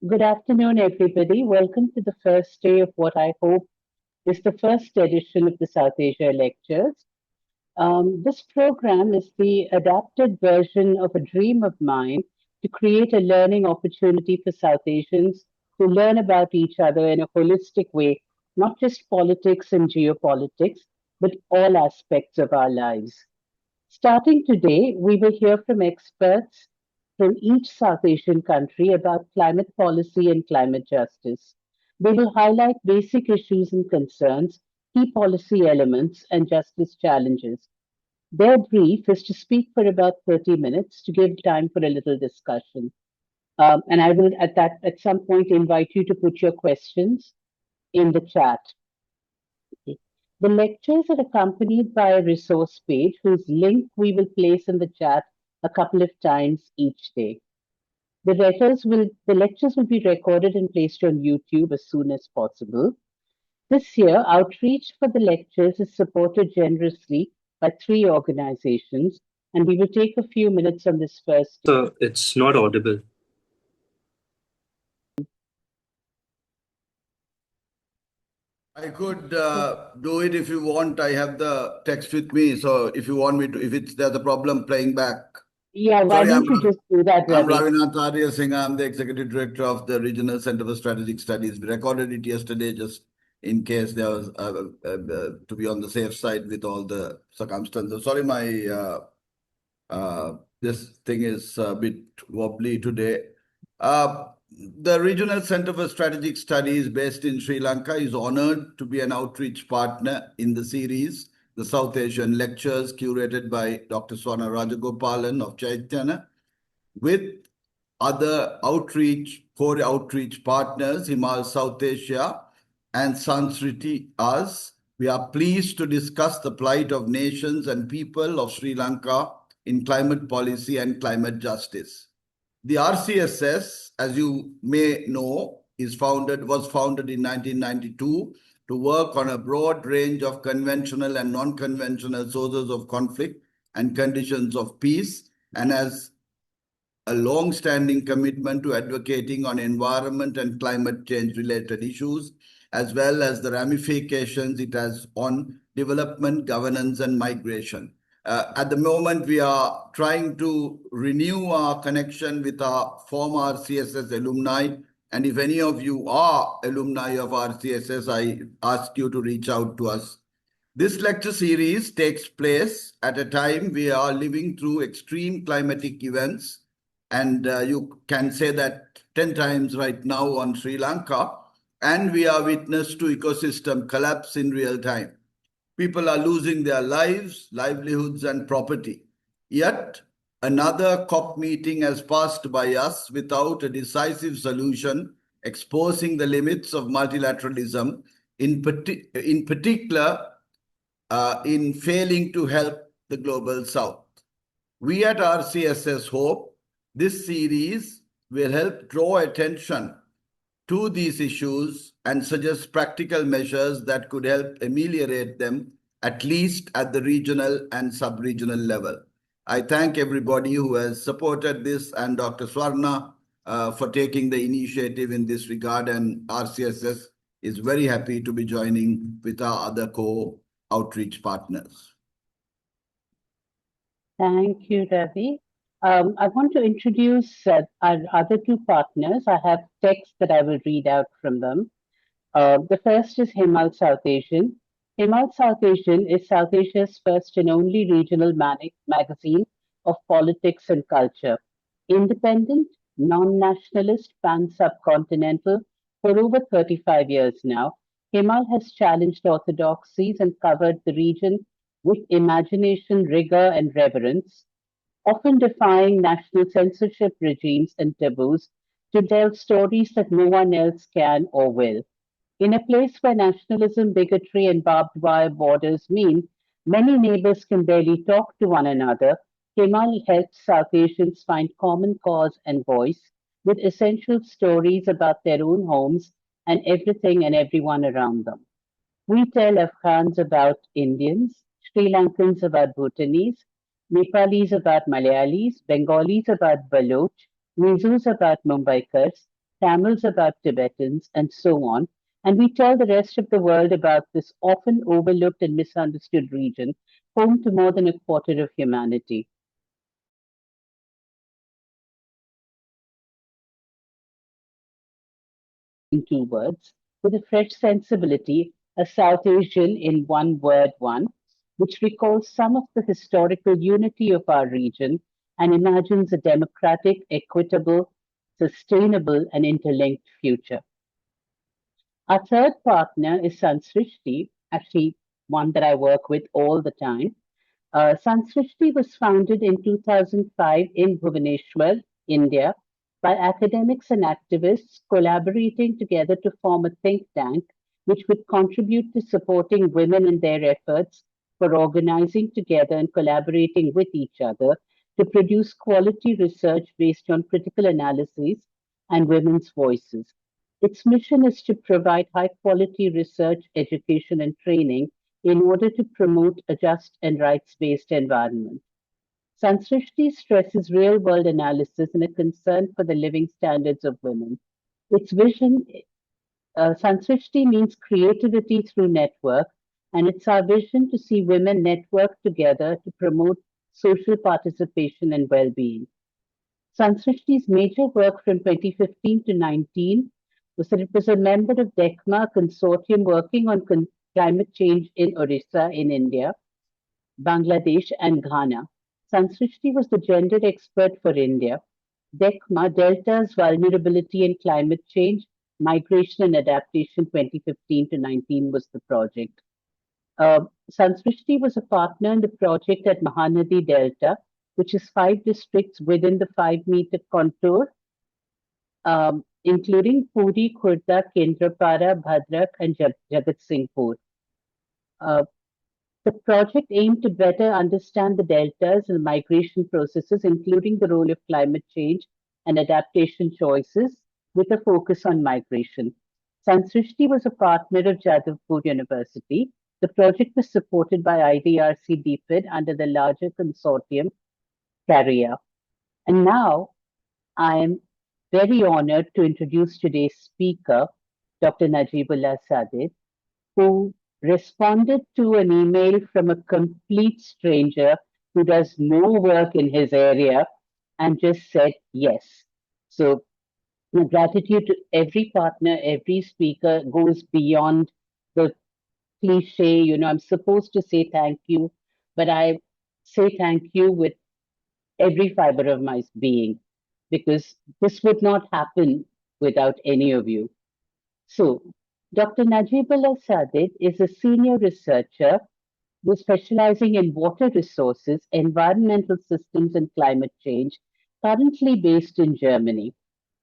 Good afternoon, everybody. Welcome to the first day of what I hope is the first edition of the Southasia lectures. This program is the adapted version of a dream of mine to create a learning opportunity for South Asians to learn about each other in a holistic way, not just politics and geopolitics, but all aspects of our lives. Starting today, we will hear from experts from each South Asian country about climate policy and climate justice. They will highlight basic issues and concerns, key policy elements, and justice challenges. Their brief is to speak for about 30 minutes to give time for a little discussion. And I will at some point invite you to put your questions in the chat. The lectures are accompanied by a resource page whose link we will place in the chat a couple of times each day. The lectures will be recorded and placed on YouTube as soon as possible. This year, outreach for the lectures is supported generously by 3 organizations, and we will take a few minutes on this first. It's not audible. I could do it if you want. I have the text with me, so if you want me to, if there's a problem playing back. Yeah, why don't you just do that, Ravi? I'm Ravinath Arya Singh. I'm the Executive Director of the Regional Center for Strategic Studies. We recorded it yesterday just in case there was, to be on the safe side with all the circumstances. Sorry, this thing is a bit wobbly today. The Regional Center for Strategic Studies based in Sri Lanka is honored to be an outreach partner in the series, the South Asian Lectures, curated by Dr. Swana Rajagopalan of Chaitanya, with other core outreach partners, Himal South Asia and Sanskriti Us. We are pleased to discuss the plight of nations and people of Sri Lanka in climate policy and climate justice. The RCSS, as you may know, was founded in 1992 to work on a broad range of conventional and non-conventional sources of conflict and conditions of peace, and has a long-standing commitment to advocating on environment and climate change-related issues, as well as the ramifications it has on development, governance, and migration. At the moment, we are trying to renew our connection with our former RCSS alumni. And if any of you are alumni of RCSS, I ask you to reach out to us. This lecture series takes place at a time we are living through extreme climatic events. And you can say that 10 times right now on Sri Lanka. And we are witness to ecosystem collapse in real time. People are losing their lives, livelihoods, and property. Yet, another COP meeting has passed by us without a decisive solution, exposing the limits of multilateralism, in particular, in failing to help the global south. We at RCSS hope this series will help draw attention to these issues and suggest practical measures that could help ameliorate them, at least at the regional and sub-regional level. I thank everybody who has supported this and Dr. Swarna for taking the initiative in this regard, and RCSS is very happy to be joining with our other co-outreach partners. Thank you, Ravi. I want to introduce our other 2 partners. I have text that I will read out from them. The first is Himal South Asian. Himal South Asian is South Asia's first and only regional magazine of politics and culture. Independent, non-nationalist, pan-subcontinental for over 35 years now, Himal has challenged orthodoxies and covered the region with imagination, rigor, and reverence, often defying national censorship regimes and taboos to tell stories that no one else can or will. In a place where nationalism, bigotry, and barbed wire borders mean many neighbors can barely talk to one another, Kemal helps South Asians find common cause and voice with essential stories about their own homes and everything and everyone around them. We tell Afghans about Indians, Sri Lankans about Bhutanese, Nepalis about Malayalis, Bengalis about Baloch, Mizo's about Mumbaikars, Tamils about Tibetans, and so on. And we tell the rest of the world about this often overlooked and misunderstood region, home to more than a quarter of humanity. In two words, with a fresh sensibility, a South Asian in one word, one, which recalls some of the historical unity of our region and imagines a democratic, equitable, sustainable, and interlinked future. Our third partner is Sansrishti, actually one that I work with all the time. Sansrishti was founded in 2005 in Bhubaneswar, India, by academics and activists collaborating together to form a think tank which would contribute to supporting women in their efforts for organizing together and collaborating with each other to produce quality research based on critical analyses and women's voices. Its mission is to provide high quality research, education, and training in order to promote a just and rights based environment. Sansrishti stresses real world analysis and a concern for the living standards of women. Its vision, Sansrishti means creativity through network, and it's our vision to see women network together to promote social participation and well being. Sansrishti's major work from 2015 to 19 was that it was a member of DECMA consortium working on climate change in Orissa in India, Bangladesh, and Ghana. Sansrishti was the gender expert for India. DECMA, Delta's Vulnerability in Climate Change, Migration and Adaptation 2015 to 19 was the project. Sansrishti was a partner in the project at Mahanadi Delta, which is 5 districts within the 5 meter contour, including Puri, Khurda, Kendrapara, Bhadrak, and Jagat Singhpur. Uh, the project aimed to better understand the deltas and migration processes, including the role of climate change and adaptation choices, with a focus on migration. Sansrishti was a partner of Jadavpur University. The project was supported by IDRC DFID under the larger consortium CARIA. And now I am very honored to introduce today's speaker, Dr. Najibullah Sadid, who responded to an email from a complete stranger who does no work in his area and just said yes. So, my gratitude to every partner, every speaker goes beyond the cliche, I'm supposed to say thank you, but I say thank you with every fiber of my being because this would not happen without any of you. So, Dr. Najibullah Sadid is a senior researcher who's specializing in water resources, environmental systems, and climate change, currently based in Germany.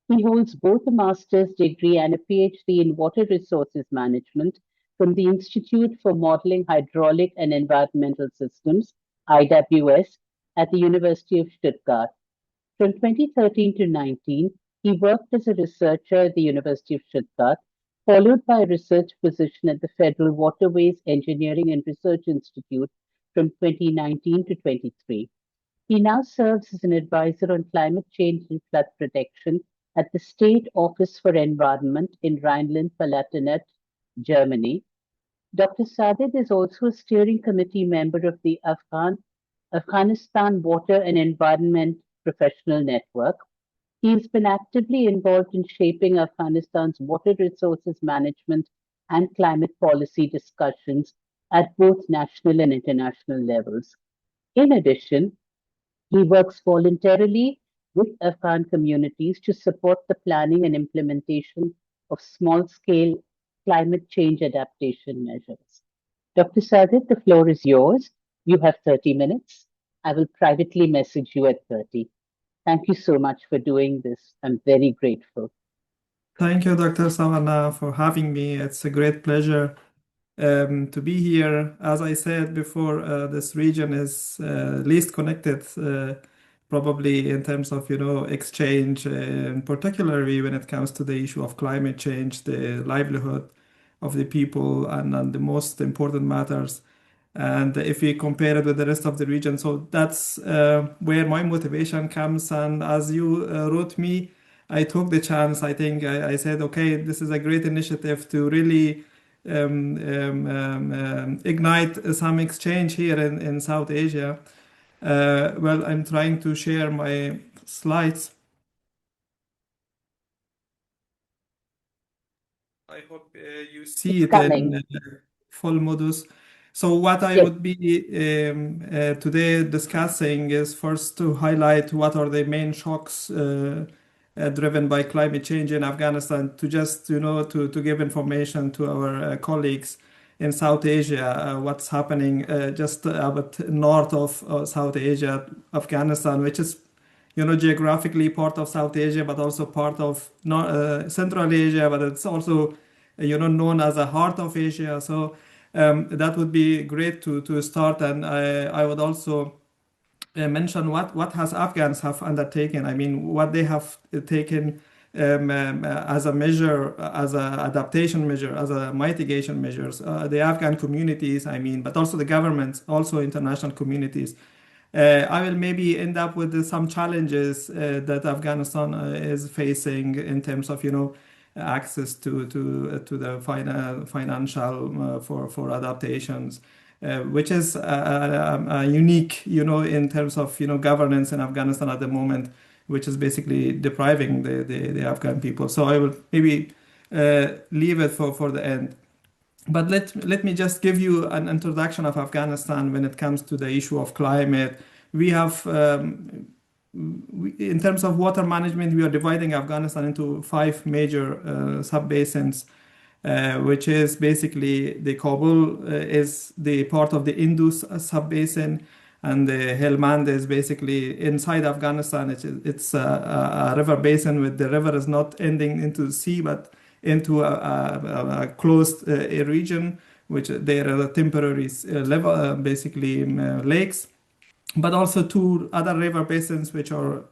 He holds both a master's degree and a PhD in water resources management from the Institute for Modeling Hydraulic and Environmental Systems, IWS, at the University of Stuttgart. From 2013 to 19, he worked as a researcher at the University of Stuttgart, followed by a research position at the Federal Waterways Engineering and Research Institute from 2019 to 23. He now serves as an advisor on climate change and flood protection at the State Office for Environment in Rhineland-Palatinate, Germany. Dr. Sadid is also a steering committee member of the Afghanistan Water and Environment Professional Network. He has been actively involved in shaping Afghanistan's water resources management and climate policy discussions at both national and international levels. In addition, he works voluntarily with Afghan communities to support the planning and implementation of small scale climate change adaptation measures. Dr. Sadid, the floor is yours. You have 30 minutes. I will privately message you at 30. Thank you so much for doing this. I'm very grateful. Thank you, Dr. Savannah, for having me. It's a great pleasure to be here. As I said before, this region is least connected, probably in terms of, exchange, particularly when it comes to the issue of climate change, the livelihood of the people, and the most important matters. And if we compare it with the rest of the region, so that's where my motivation comes. And as you wrote me, I took the chance. I think I said, okay, this is a great initiative to really ignite some exchange here in South Asia. Well, I'm trying to share my slides. I hope you see It's it in coming. full modus. So what I Yes. would be today discussing is first to highlight what are the main shocks driven by climate change in Afghanistan, to just, to give information to our colleagues in South Asia, what's happening just about north of South Asia, Afghanistan, which is geographically part of South Asia, but also part of Central Asia, but it's also, known as a heart of Asia. So that would be great to start. And I would also mention what has Afghans have undertaken. I mean, what they have taken as a measure, as a adaptation measure, as a mitigation measures. The Afghan communities, I mean, but also the governments, also international communities. I will maybe end up with some challenges that Afghanistan is facing in terms of, access to the financial for adaptations, which is unique, in terms of, governance in Afghanistan at the moment, which is basically depriving the Afghan people. So I will maybe leave it for the end. But let me just give you an introduction of Afghanistan when it comes to the issue of climate. We have, in terms of water management, we are dividing Afghanistan into five major sub-basins, which is basically the Kabul is the part of the Indus sub-basin, and the Helmand is basically inside Afghanistan. It's a river basin with the river is not ending into the sea, but into a closed region, which there are temporary level, basically lakes, but also two other river basins which are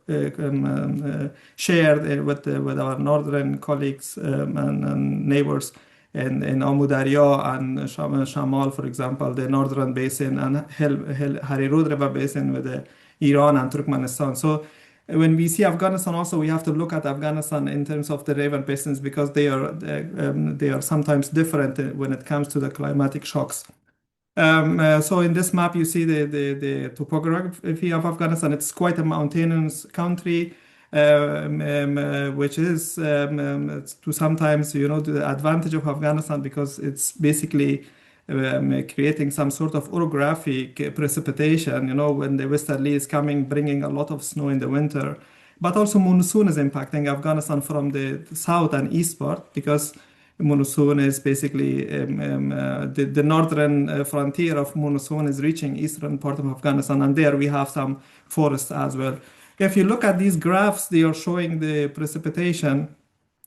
shared with our northern colleagues and neighbors in Amu Darya and Shamal, for example, the northern basin, and Harirud River basin with Iran and Turkmenistan. So when we see Afghanistan, also we have to look at Afghanistan in terms of the river basins, because they are sometimes different when it comes to the climatic shocks. So in this map, you see the topography of Afghanistan. It's quite a mountainous country, which is to sometimes, to the advantage of Afghanistan, because it's basically creating some sort of orographic precipitation, when the westerly is coming, bringing a lot of snow in the winter. But also monsoon is impacting Afghanistan from the south and east part, because monsoon is basically the northern frontier of monsoon is reaching eastern part of Afghanistan, and there we have some forests as well. If you look at these graphs, they are showing the precipitation,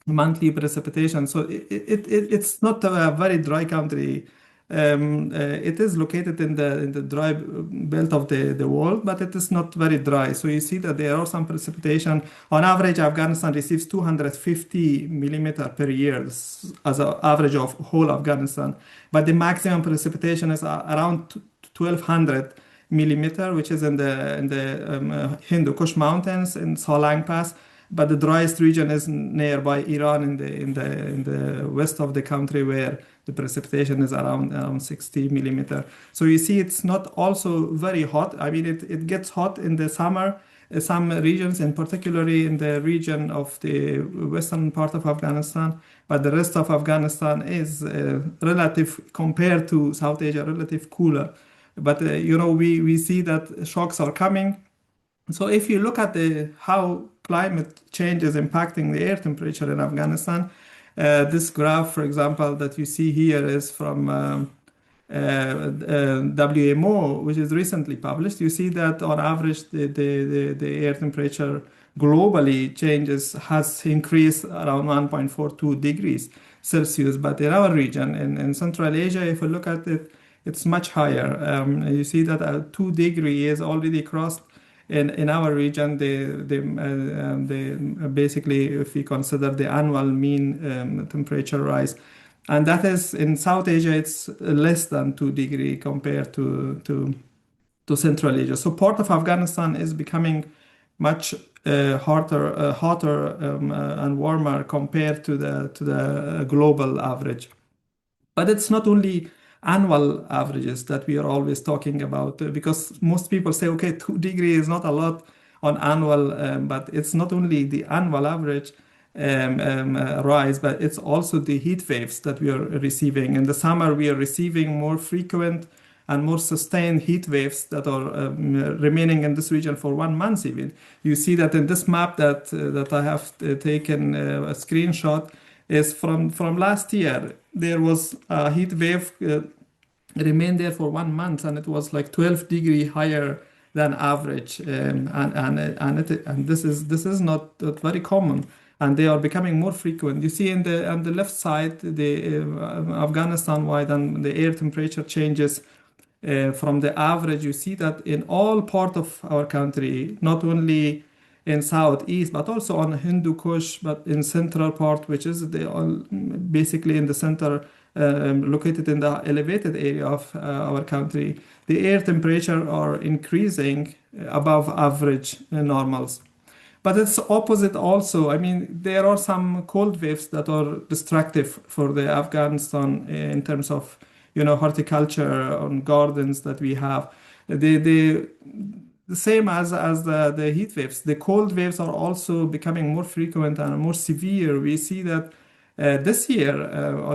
monthly precipitation. So it's not a very dry country. It is located in the dry belt of the world, but it is not very dry. So you see that there are some precipitation. On average, Afghanistan receives 250 millimeter per year as an average of whole Afghanistan. But the maximum precipitation is around 1200 millimeter, which is in the Hindu Kush Mountains in Salang Pass. But the driest region is nearby Iran in the west of the country, where the precipitation is around 60 millimeter. So you see, it's not also very hot. I mean, it gets hot in the summer. Some regions, and particularly in the region of the western part of Afghanistan, but the rest of Afghanistan is relative compared to South Asia, relative cooler. But we see that shocks are coming. So if you look at how climate change is impacting the air temperature in Afghanistan, this graph, for example, that you see here is from WMO, which is recently published. You see that on average, the air temperature globally has increased around 1.42 degrees Celsius. But in our region, in Central Asia, if you look at it, it's much higher. You see that 2 degrees is already crossed in our region. Basically, if we consider the annual mean temperature rise, and that is in South Asia, it's less than 2 degrees compared to Central Asia. So part of Afghanistan is becoming much hotter and warmer compared to the global average. But it's not only annual averages that we are always talking about, because most people say, okay, 2 degrees is not a lot on annual, but it's not only the annual average rise, but it's also the heat waves that we are receiving. In the summer, we are receiving more frequent and more sustained heat waves that are remaining in this region for 1 month even. You see that in this map that I have taken a screenshot is from last year. There was a heat wave remained there for 1 month, and it was like 12 degree higher than average, and this is not very common, and they are becoming more frequent. You see on the left side the Afghanistan wide and the air temperature changes from the average. You see that in all part of our country, not only in southeast, but also on Hindu Kush, but in central part, which is basically in the center, located in the elevated area of our country, the air temperature are increasing above average normals. But it's opposite also. I mean, there are some cold waves that are destructive for the Afghanistan in terms of, horticulture on gardens that we have. The same as the heat waves. The cold waves are also becoming more frequent and more severe. We see that this year,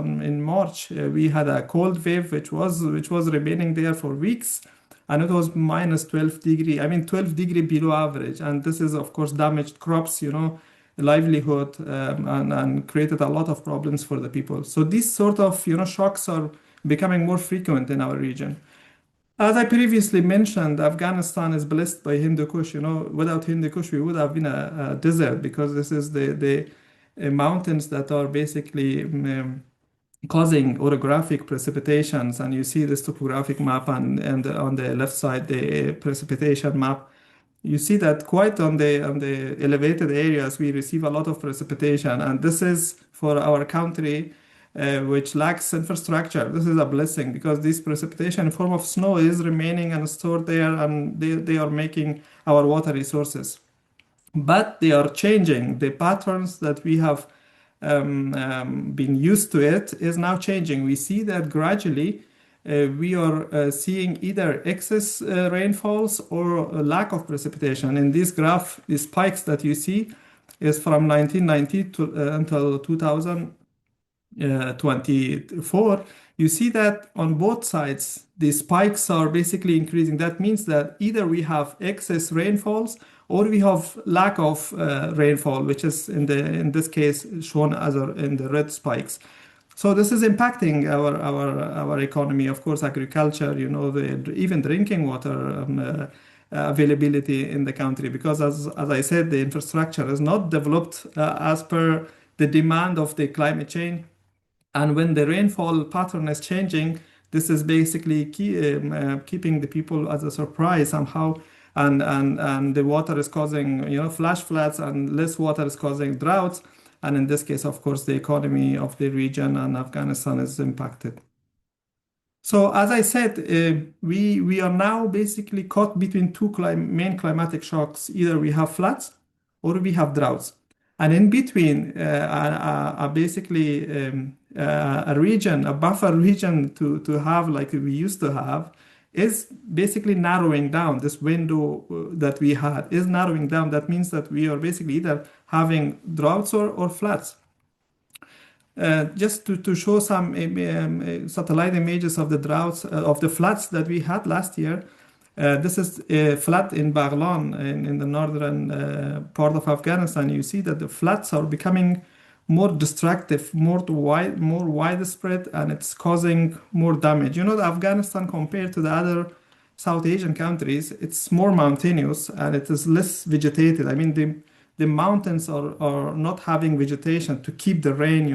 in March, we had a cold wave which was remaining there for weeks, and it was minus 12 degree. I mean, 12 degree below average, and this is of course damaged crops, livelihood, and created a lot of problems for the people. So these sort of shocks are becoming more frequent in our region. As I previously mentioned, Afghanistan is blessed by Hindu Kush. Without Hindu Kush, we would have been a desert, because this is the mountains that are basically causing orographic precipitations. And you see this topographic map, and on the left side, the precipitation map. You see that quite on the elevated areas, we receive a lot of precipitation, and this is for our country, which lacks infrastructure. This is a blessing, because this precipitation in form of snow is remaining and stored there, and they are making our water resources. But they are changing. The patterns that we have been used to it is now changing. We see that gradually we are seeing either excess rainfalls or a lack of precipitation. In this graph, the spikes that you see is from 1990 to until 2024. You see that on both sides, the spikes are basically increasing. That means that either we have excess rainfalls or we have lack of rainfall, which is in this case shown as in the red spikes. So this is impacting our economy, of course, agriculture, even drinking water availability in the country, because as I said, the infrastructure is not developed as per the demand of the climate change. And when the rainfall pattern is changing, this is basically keeping the people as a surprise somehow. And the water is causing, flash floods, and less water is causing droughts. And in this case, of course, the economy of the region and Afghanistan is impacted. So as I said, we are now basically caught between two main climatic shocks. Either we have floods or we have droughts. And in between, basically a region, a buffer region to have like we used to have, is basically narrowing down. This window that we had is narrowing down. That means that we are basically either having droughts or floods. Just to show some satellite images of the droughts, of the floods that we had last year. This is a flood in Baghlan in the northern part of Afghanistan. You see that the floods are becoming more destructive, more widespread, and it's causing more damage. The Afghanistan, compared to the other South Asian countries, it's more mountainous and it is less vegetated. I mean, the mountains are not having vegetation to keep the rain,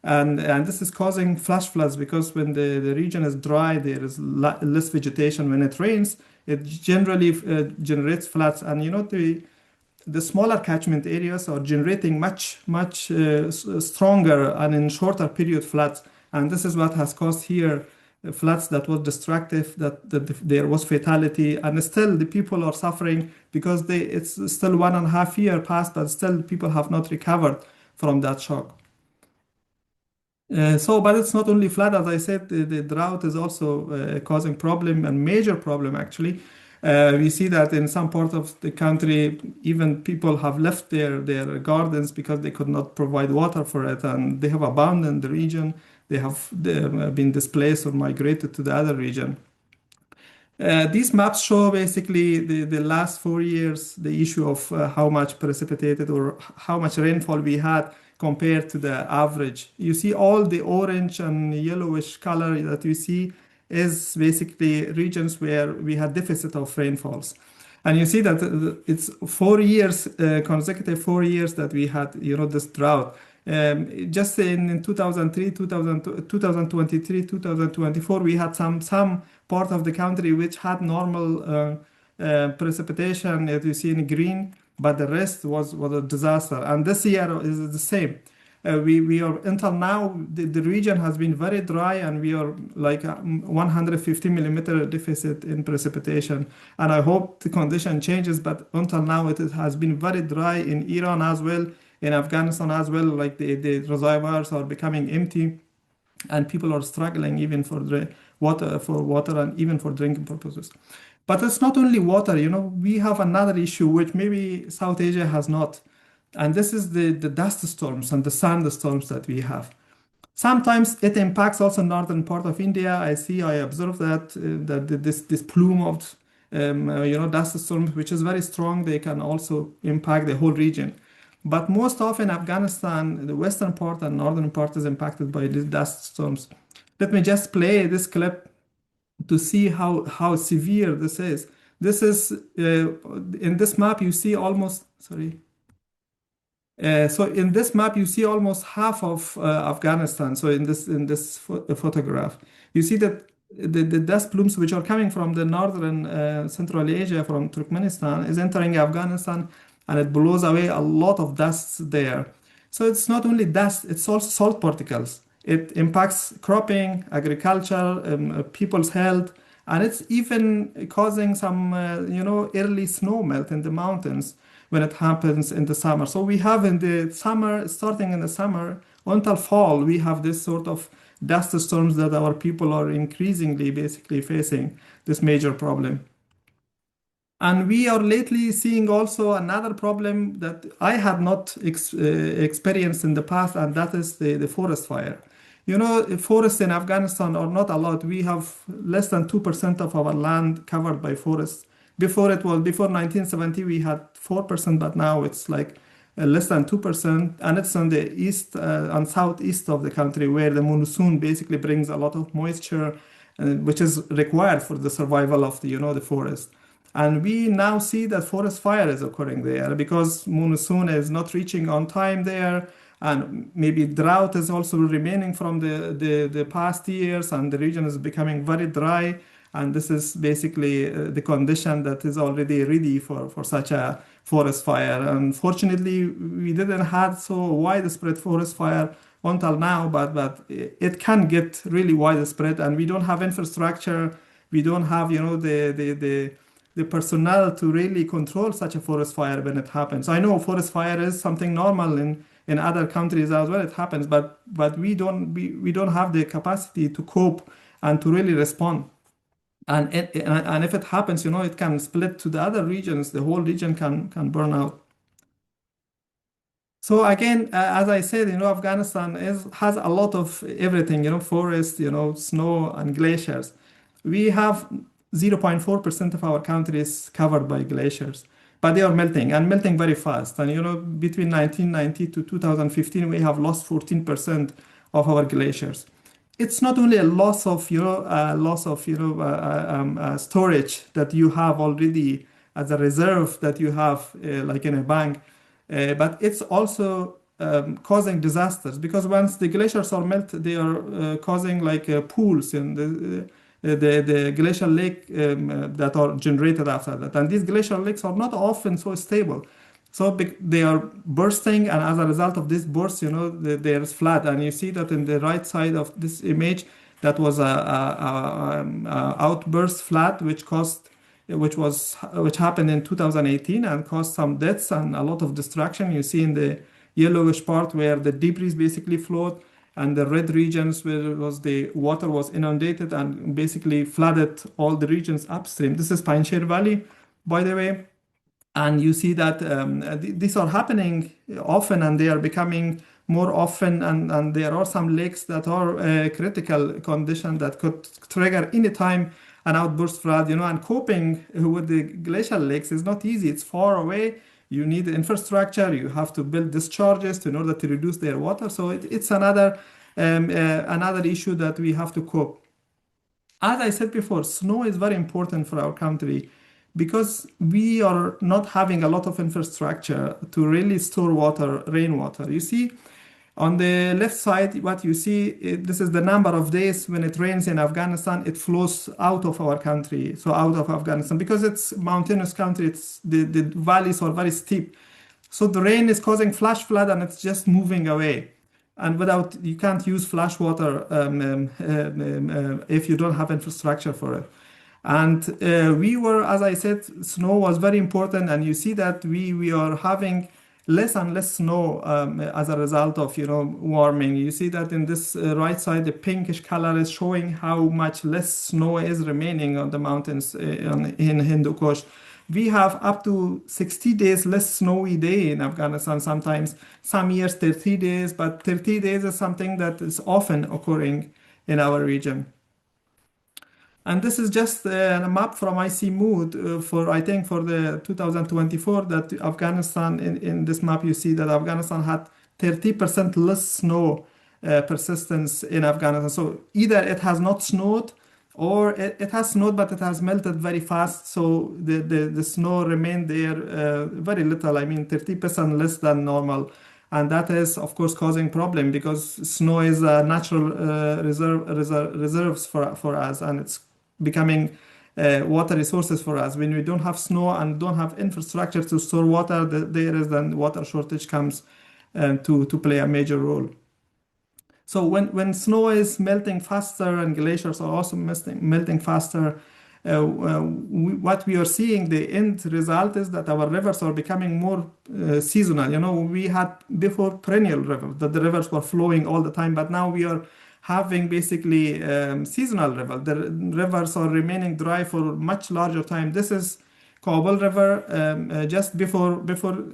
and this is causing flash floods, because when the region is dry, there is less vegetation. When it rains, it generally generates floods, and the smaller catchment areas are generating much stronger and in shorter period floods, and this is what has caused here floods that was destructive, that there was fatality, and still the people are suffering because it's still 1.5 years past, but still people have not recovered from that shock. But it's not only flood, as I said, the drought is also causing problem, and major problem actually. We see that in some part of the country, even people have left their gardens because they could not provide water for it, and they have abandoned the region. They have been displaced or migrated to the other region. These maps show basically the last 4 years, the issue of how much precipitated or how much rainfall we had compared to the average. You see all the orange and yellowish color that you see is basically regions where we had deficit of rainfalls. And you see that it's 4 years, consecutive 4 years that we had, this drought. Just in 2003, 2023, 2024, we had some part of the country which had normal precipitation, as you see in green, but the rest was a disaster. And this year is the same. We are until now the region has been very dry, and we are like 150 millimeter deficit in precipitation. And I hope the condition changes, but until now it has been very dry in Iran as well, in Afghanistan as well. Like the reservoirs are becoming empty, and people are struggling even for water and even for drinking purposes. But it's not only water, we have another issue which maybe South Asia has not. And this is the dust storms and the sandstorms that we have. Sometimes it impacts also northern part of India. I observe that this plume of dust storms, which is very strong, they can also impact the whole region. But most often Afghanistan, the western part and northern part is impacted by these dust storms. Let me just play this clip to see how severe this is. This is in this map you see almost, sorry. So in this map, you see almost half of Afghanistan. So in this photograph, you see that the dust plumes which are coming from the northern Central Asia, from Turkmenistan, is entering Afghanistan, and it blows away a lot of dust there. So it's not only dust, it's also salt particles. It impacts cropping, agriculture, people's health, and it's even causing some, early snow melt in the mountains when it happens in the summer. So we have in the summer, starting in the summer until fall, we have this sort of dust storms that our people are increasingly basically facing this major problem. And we are lately seeing also another problem that I had not experienced in the past, and that is the forest fire. Forests in Afghanistan are not a lot. We have less than 2% of our land covered by forests. Before 1970, we had 4%, but now it's like less than 2%. And it's on the east and southeast of the country, where the monsoon basically brings a lot of moisture, which is required for the survival of the forest. And we now see that forest fire is occurring there because monsoon is not reaching on time there. And maybe drought is also remaining from the past years, and the region is becoming very dry. And this is basically the condition that is already ready for such a forest fire. Unfortunately, we didn't have so widespread forest fire until now, but it can get really widespread, and we don't have infrastructure. We don't have, the personnel to really control such a forest fire when it happens. I know forest fire is something normal in other countries as well. It happens, but we don't have the capacity to cope and to really respond. And if it happens, it can split to the other regions. The whole region can burn out. So again, as I said, Afghanistan has a lot of everything, forest, snow and glaciers. We have 0.4% of our country is covered by glaciers, but they are melting and melting very fast. And between 1990 to 2015, we have lost 14% of our glaciers. It's not only a loss of storage that you have already as a reserve that you have like in a bank, but it's also causing disasters, because once the glaciers are melted, they are causing like pools in the glacial lake that are generated after that. And these glacial lakes are not often so stable. So they are bursting, and as a result of this burst, there's flood. And you see that in the right side of this image, That was a outburst flood which happened in 2018 and caused some deaths and a lot of destruction. You see in the yellowish part where the debris basically flowed, and the red regions where the water was inundated and basically flooded all the regions upstream. This is Pine Share Valley, by the way. And you see that these are happening often, and they are becoming more often, and there are some lakes that are critical condition that could trigger anytime an outburst flood, and coping with the glacial lakes is not easy. It's far away. You need infrastructure. You have to build discharges in order to reduce their water. So it's another issue that we have to cope. As I said before, snow is very important for our country because we are not having a lot of infrastructure to really store water, rainwater. You see, on the left side, what you see, this is the number of days when it rains in Afghanistan, it flows out of our country, so out of Afghanistan, because it's mountainous country, the valleys are very steep. So the rain is causing flash flood and it's just moving away. And you can't use flash water if you don't have infrastructure for it. And as I said, snow was very important, and you see that we are having less and less snow as a result of warming. You see that in this right side, the pinkish color is showing how much less snow is remaining on the mountains in Hindu Kush. We have up to 60 days less snowy day in Afghanistan sometimes, some years 30 days, but 30 days is something that is often occurring in our region. And this is just a map from IC Mood I think for the 2024 that Afghanistan, in this map you see that Afghanistan had 30% less snow persistence in Afghanistan. So either it has not snowed or it has snowed, but it has melted very fast. So the snow remained there very little, 30% less than normal. And that is, of course, causing problem because snow is a natural reserves for us, and it's becoming water resources for us. When we don't have snow and don't have infrastructure to store water, then water shortage comes to play a major role. So when snow is melting faster and glaciers are also melting faster, what we are seeing, the end result is that our rivers are becoming more seasonal. We had before perennial rivers, that the rivers were flowing all the time, but now we are having basically seasonal rivers. The rivers are remaining dry for much larger time. This is Kabul River just before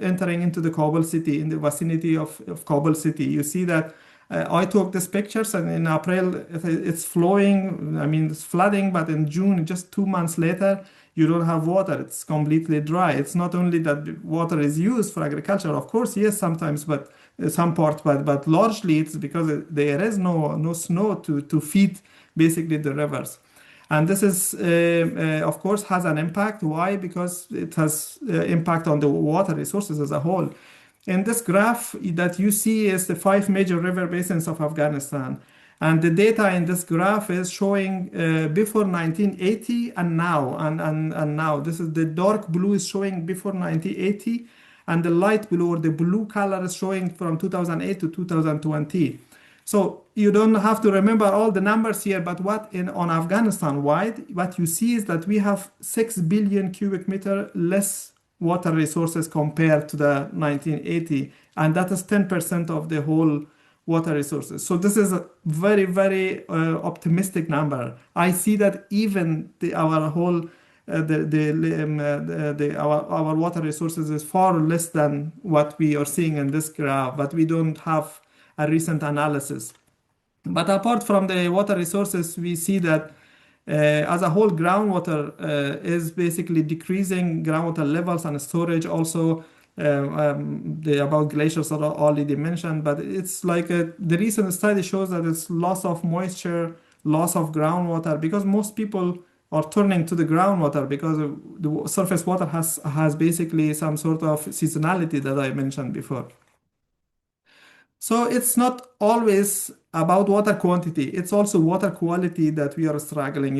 entering into the Kabul city, in the vicinity of Kabul city. You see that I took these pictures, and in April it's flowing, it's flooding, but in June, just 2 months later, you don't have water. It's completely dry. It's not only that water is used for agriculture, of course, yes, sometimes, but some part, but largely it's because there is no snow to feed basically the rivers. And this is, of course, has an impact. Why? Because it has impact on the water resources as a whole. In this graph that you see is the 5 major river basins of Afghanistan. And the data in this graph is showing before 1980 and now. And now, this is the dark blue is showing before 1980, and the light blue or the blue color is showing from 2008 to 2020. So you don't have to remember all the numbers here, but on Afghanistan wide, what you see is that we have 6 billion cubic meter less water resources compared to the 1980, and that is 10% of the whole water resources. So this is a very, very optimistic number. I see that even our water resources is far less than what we are seeing in this graph, but we don't have a recent analysis. But apart from the water resources, we see that as a whole, groundwater is basically decreasing, groundwater levels and storage also. About glaciers are already mentioned, but it's like the recent study shows that it's loss of moisture, loss of groundwater, because most people are turning to the groundwater because the surface water has basically some sort of seasonality that I mentioned before. So it's not always about water quantity, it's also water quality that we are struggling.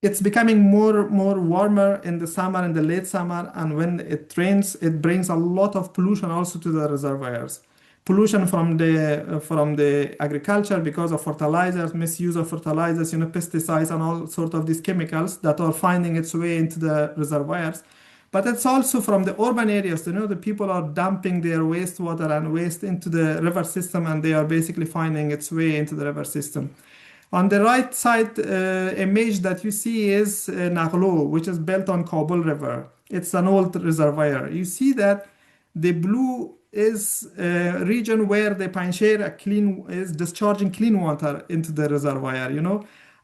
It's becoming more warmer in the summer, in the late summer, and when it rains, it brings a lot of pollution also to the reservoirs. pollution from the agriculture because of fertilizers, misuse of fertilizers, pesticides and all sort of these chemicals that are finding its way into the reservoirs. But it's also from the urban areas. The people are dumping their wastewater and waste into the river system, and they are basically finding its way into the river system. On the right side image that you see is Naghlo, which is built on Kabul River. It's an old reservoir. You see that the blue is a region where the Panjshir is discharging clean water into the reservoir,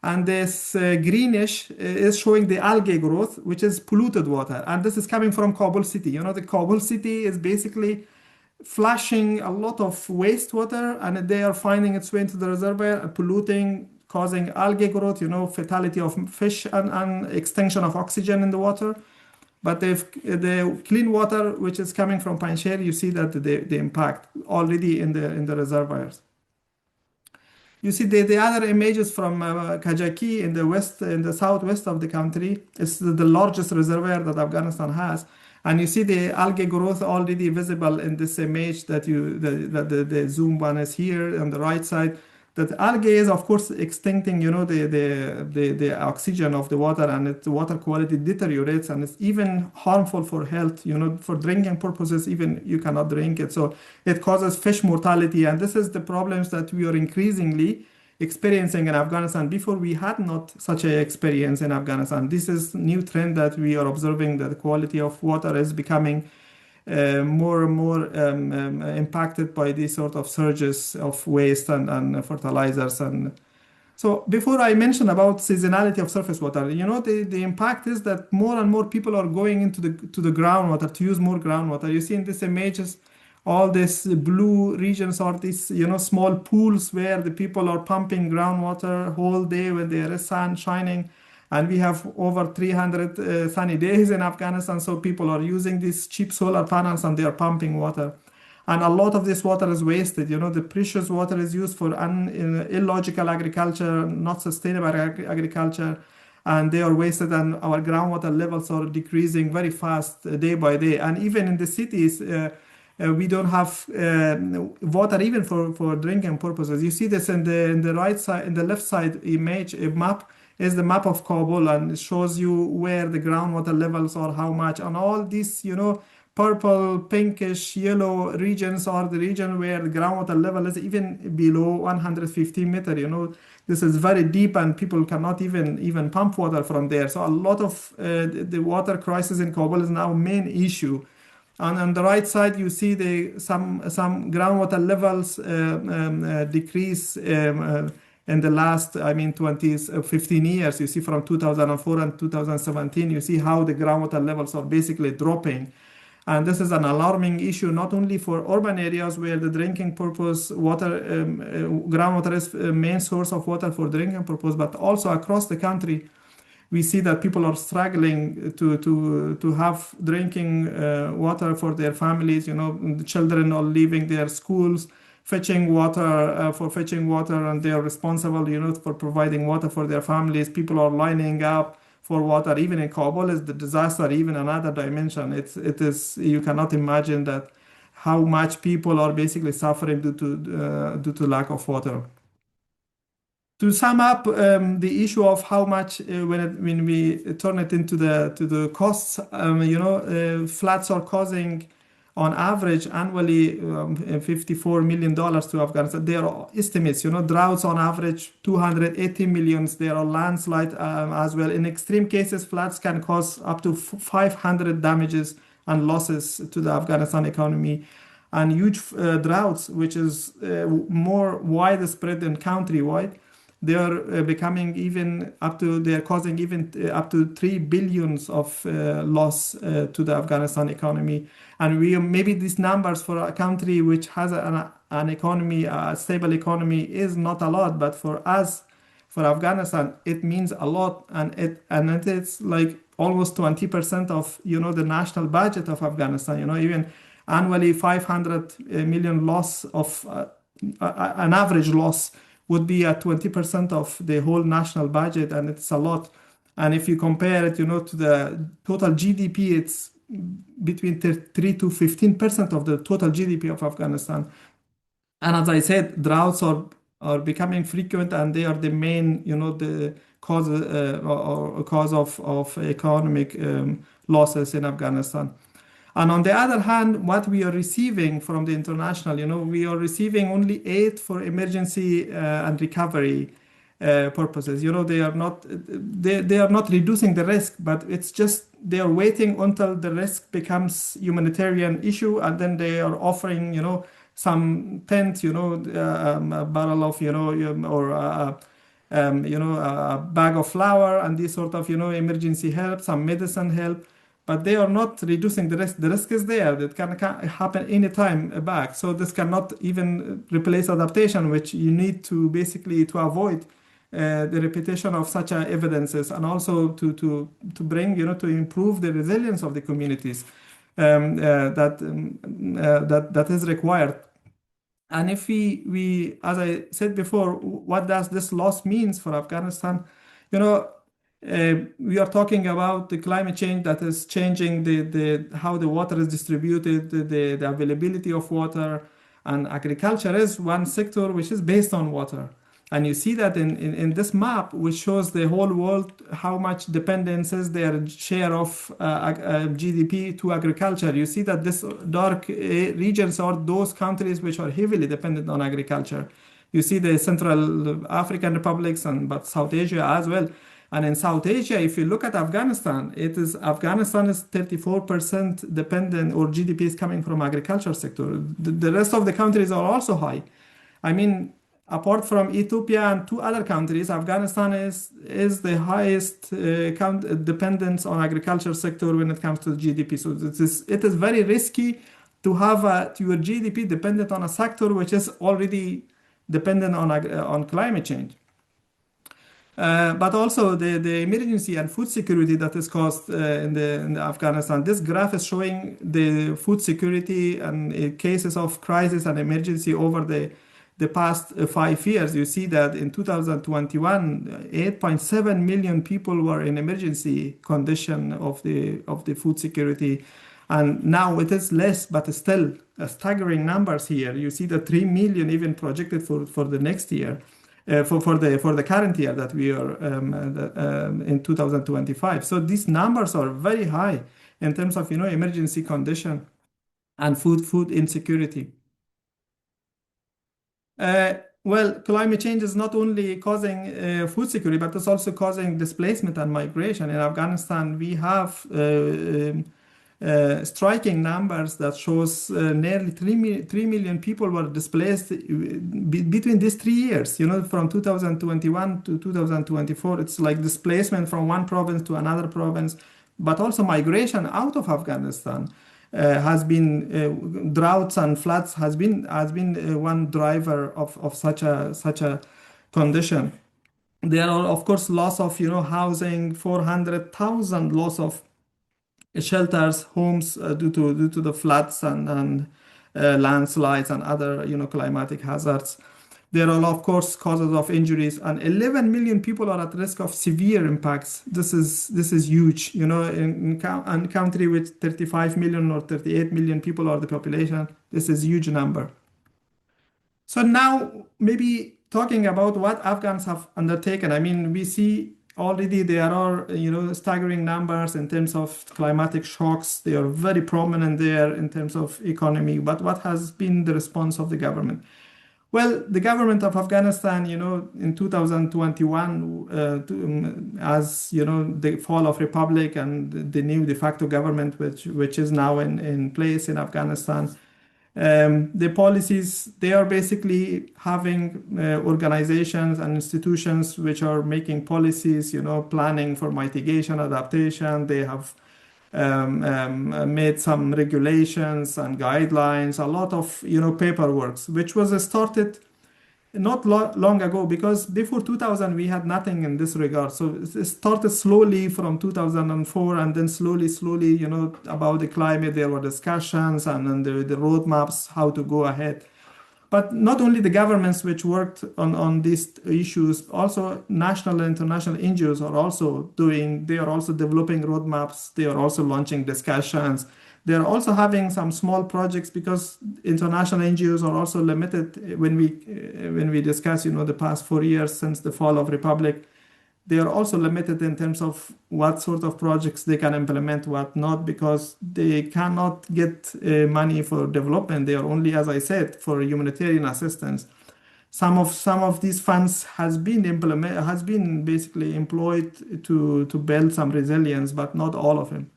and this greenish is showing the algae growth, which is polluted water. And this is coming from Kabul city. The Kabul city is basically flushing a lot of wastewater, and they are finding its way into the reservoir, polluting, causing algae growth, fatality of fish and extinction of oxygen in the water. But the clean water, which is coming from Panjshir, you see that the impact already in the reservoirs. You see the other images from Kajaki in the southwest of the country. It's the largest reservoir that Afghanistan has. And you see the algae growth already visible in this image that the zoom one is here on the right side. That algae is, of course, extincting, the oxygen of the water, and the water quality deteriorates, and it's even harmful for health, for drinking purposes, even you cannot drink it. So it causes fish mortality, and this is the problems that we are increasingly experiencing in Afghanistan. Before, we had not such an experience in Afghanistan. This is new trend that we are observing, that the quality of water is becoming more and more impacted by these sort of surges of waste and fertilizers. And so before I mention about seasonality of surface water, the impact is that more and more people are going into the groundwater to use more groundwater. You see in these images, all these blue regions are these small pools where the people are pumping groundwater whole day when there is sun shining. And we have over 300 sunny days in Afghanistan, so people are using these cheap solar panels and they are pumping water. And a lot of this water is wasted. The precious water is used for illogical agriculture, not sustainable agriculture, and they are wasted, and our groundwater levels are decreasing very fast day by day. And even in the cities, we don't have water even for drinking purposes. You see this in the right side, in the left side image, a map is the map of Kabul, and it shows you where the groundwater levels are, how much, and all these, purple, pinkish, yellow regions are the region where the groundwater level is even below 150 meter. This is very deep, and people cannot even pump water from there. So a lot of the water crisis in Kabul is now a main issue. And on the right side, you see some groundwater levels decrease in the last, 15 years. You see from 2004 and 2017, you see how the groundwater levels are basically dropping. And this is an alarming issue, not only for urban areas where the drinking purpose groundwater is a main source of water for drinking purpose, but also across the country. We see that people are struggling to have drinking water for their families. The children are leaving their schools, fetching water, and they are responsible, for providing water for their families. People are lining up for water. Even in Kabul is the disaster, even another dimension. It is you cannot imagine that how much people are basically suffering due to lack of water. To sum up the issue of how much when we turn it into the costs, floods are causing on average annually $54 million to Afghanistan. There are estimates, droughts on average 280 millions. There are landslides as well. In extreme cases, floods can cause up to 500 damages and losses to the Afghanistan economy. And huge droughts, which is more widespread than countrywide, they are becoming they're causing even up to 3 billions of loss to the Afghanistan economy. And maybe these numbers for a country which has an economy, a stable economy, is not a lot, but for us, for Afghanistan, it means a lot, and it's like almost 20% of the national budget of Afghanistan. Even annually 500 million loss of an average loss would be at 20% of the whole national budget, and it's a lot. And if you compare it, to the total GDP, it's between 3 to 15% of the total GDP of Afghanistan. And as I said, droughts are becoming frequent, and they are the main, the cause or cause of economic losses in Afghanistan. And on the other hand, what we are receiving from the international, we are receiving only aid for emergency and recovery purposes. They are not reducing the risk, but it's just they are waiting until the risk becomes humanitarian issue, and then they are offering, some tent, a barrel of, or a bag of flour and this sort of, emergency help, some medicine help, but they are not reducing the risk. The risk is there. That can happen anytime back. So this cannot even replace adaptation, which you need to basically to avoid the repetition of such evidences, and also to bring, to improve the resilience of the communities that is required. And if we, as I said before, what does this loss means for Afghanistan? We are talking about the climate change that is changing how the water is distributed, the availability of water, and agriculture is one sector which is based on water. And you see that in this map, which shows the whole world how much dependence is their share of GDP to agriculture. You see that this dark regions are those countries which are heavily dependent on agriculture. You see the Central African republics but South Asia as well. And in South Asia, if you look at Afghanistan, Afghanistan is 34% dependent, or GDP is coming from agriculture sector. The rest of the countries are also high. I mean, apart from Ethiopia and two other countries, Afghanistan is the highest dependence on agriculture sector when it comes to GDP. So it is very risky to have your GDP dependent on a sector which is already dependent on climate change. But also the emergency and food security that is caused in the Afghanistan. This graph is showing the food security and cases of crisis and emergency over the past 5 years. You see that in 2021, 8.7 million people were in emergency condition of the food security. And now it is less, but still staggering numbers here. You see that 3 million even projected for the next year. For the current year that we are in 2025. So these numbers are very high in terms of emergency condition and food insecurity. Well, climate change is not only causing food security, but it's also causing displacement and migration. In Afghanistan, we have striking numbers that shows nearly 3 million people were displaced between these 3 years. From 2021 to 2024, it's like displacement from one province to another province, but also migration out of Afghanistan. Has been droughts and floods has been one driver of such a condition. There are of course loss of housing, 400,000 loss of shelters, homes due to the floods and landslides and other climatic hazards. There are of course causes of injuries, and 11 million people are at risk of severe impacts. This is huge. In a country with 35 million or 38 million people are the population, this is a huge number. So now maybe talking about what Afghans have undertaken. I mean, we see already there are staggering numbers in terms of climatic shocks. They are very prominent there in terms of economy. But what has been the response of the government? Well, the government of Afghanistan, in 2021, as the fall of republic and the new de facto government, which is now in place in Afghanistan, the policies, they are basically having organizations and institutions which are making policies, planning for mitigation, adaptation. They have made some regulations and guidelines, a lot of paperwork, which was started not long ago, because before 2000 we had nothing in this regard. So it started slowly from 2004, and then slowly about the climate there were discussions, and then the roadmaps how to go ahead. But not only the governments which worked on these issues, also national and international NGOs are also they are also developing roadmaps. They are also launching discussions. They're also having some small projects because international NGOs are also limited when we discuss, the past 4 years since the fall of Republic. They are also limited in terms of what sort of projects they can implement, what not, because they cannot get money for development. They are only, as I said, for humanitarian assistance. Some of these funds has been basically employed to build some resilience, but not all of them.